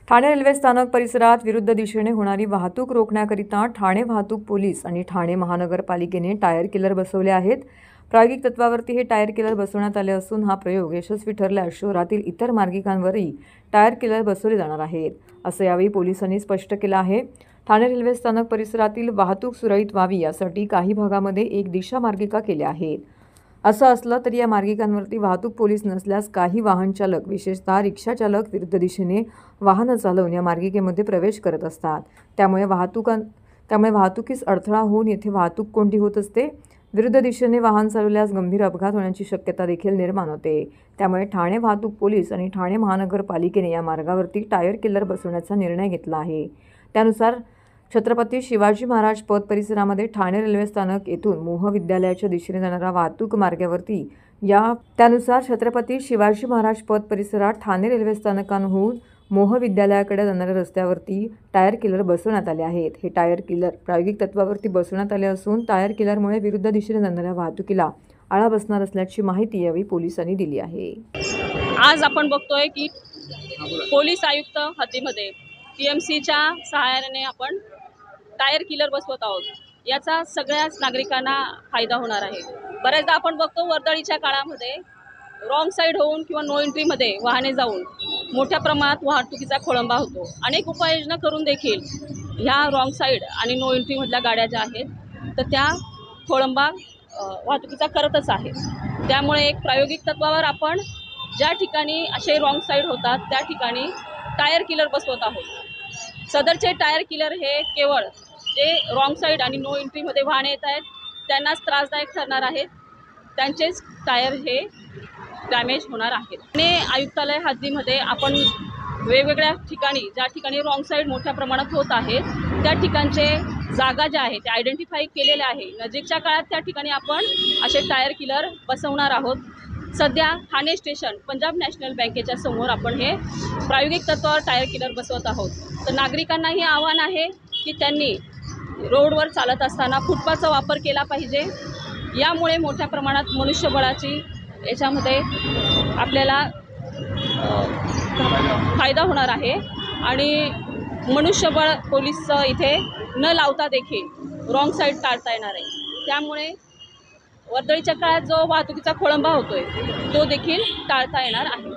Thane railway स्थानक परिसरात विरुद्ध दिशेने होणारी वाहतूक रोखण्याकरिता ठाणे वाहतूक पोलीस आणि ठाणे महानगरपालिकेने टायर किलर बसवले आहेत। प्रायोगिक तत्वावरती हे टायर किलर बसवण्यात आले असून हा प्रयोग यशस्वी ठरल्यास शहरातील इतर मार्गिकांवरही टायर किलर बसवले जाणार आहेत, असं यावेळी पोलिसांनी स्पष्ट केलं आहे। ठाणे रेल्वे स्थानक परिसरातील वाहतूक सुरळीत व्हावी यासाठी काही भागामध्ये एक दिशा मार्गिका केल्या आहेत। असं असलं तरी या मार्गिकांवरती वाहतूक पोलीस नसल्यास काही वाहन चालक, विशेषतः रिक्षा चालक विरुद्ध दिशेने वाहनं चालवून या मार्गिकेमध्ये प्रवेश करत असतात। त्यामुळे वाहतुकीस अडथळा होऊन येथे वाहतूक कोंडी होत असते। विरुद्ध दिशेने वाहन चालवल्यास गंभीर अपघात होण्याची शक्यता देखील निर्माण होते। त्यामुळे ठाणे वाहतूक पोलीस आणि ठाणे महानगरपालिकेने या मार्गावरती टायर किलर बसवण्याचा निर्णय घेतला आहे। त्यानुसार छत्रपती शिवाजी महाराज पथ परिसरामध्ये ठाणे रेल्वे स्थानक येथून मोह विद्यालयाच्या दिशेने जाणारा वाहतूक मार्गावरती छत्रपती शिवाजी महाराज पथ परिसरात ठाणे रेल्वे स्थानकाहून मोह विद्यालयाकडे जाणाऱ्या रस्त्यावरती टायर किलर बसवण्यात आले आहेत। हे टायर किलर प्रायोगिक तत्वावरती बसवण्यात आले असून टायर किलरमुळे विरुद्ध दिशेने जाणाऱ्या वाहतुकीला आळा बसणार असल्याची माहिती यावेळी पोलिसांनी दिली आहे। आज आपण बघतोय की पोलीस आयुक्त हद्दीमध्ये पीएमसीच्या सहाय्याने आपण टायर किलर बसवत आहोत। याचा सगळ्याच नागरिकांना फायदा होणार आहे। बऱ्याचदा आपण बघतो वर्दळीच्या काळामध्ये रॉंग साईड होऊन किंवा नो एंट्रीमध्ये वाहने जाऊन मोठ्या प्रमाणात वाहतुकीचा खोळंबा होतो। अनेक उपाययोजना करून देखील ह्या रॉंग साईड आणि नो एंट्रीमधल्या गाड्या ज्या आहेत तर त्या खोळंबा वाहतुकीचा करतच आहेत। त्यामुळे एक प्रायोगिक तत्वावर आपण ज्या ठिकाणी असे रॉंग साईड होतात त्या ठिकाणी टायर किलर बसवत आहोत। सदरचे टायर किलर हे केवळ जे रॉंग साईड आणि नो एंट्रीमध्ये वाहने येत आहेत त्यांनाच त्रासदायक ठरणार आहेत, त्यांचेच टायर हे डॅमेज होणार आहेत। ठाणे आयुक्तालय हद्दीमध्ये आपण वेगवेगळ्या ठिकाणी ज्या ठिकाणी रॉंग साईड मोठ्या प्रमाणात होत आहेत त्या ठिकाणचे जागा ज्या आहेत त्या आयडेंटिफाय केलेल्या आहे। नजीकच्या काळात त्या ठिकाणी आपण असे टायर किलर बसवणार आहोत। सध्या ठाणे स्टेशन पंजाब नॅशनल बँकेच्या समोर आपण हे प्रायोगिक तत्वावर टायर किलर बसवत आहोत। तर नागरिकांनाही आव्हान आहे की त्यांनी रोडवर चालत असताना फुटपाथचा वापर केला पाहिजे। यामुळे मोठ्या प्रमाणात मनुष्यबळाची याच्यामध्ये आपल्याला फायदा होणार आहे आणि मनुष्यबळ पोलीस इथे न लावता देखील रॉंग साईड टाळता येणार आहे। त्यामुळे वर्दळीच्या काळात जो वाहतुकीचा खोळंबा होतोय तो देखील टाळता येणार आहे।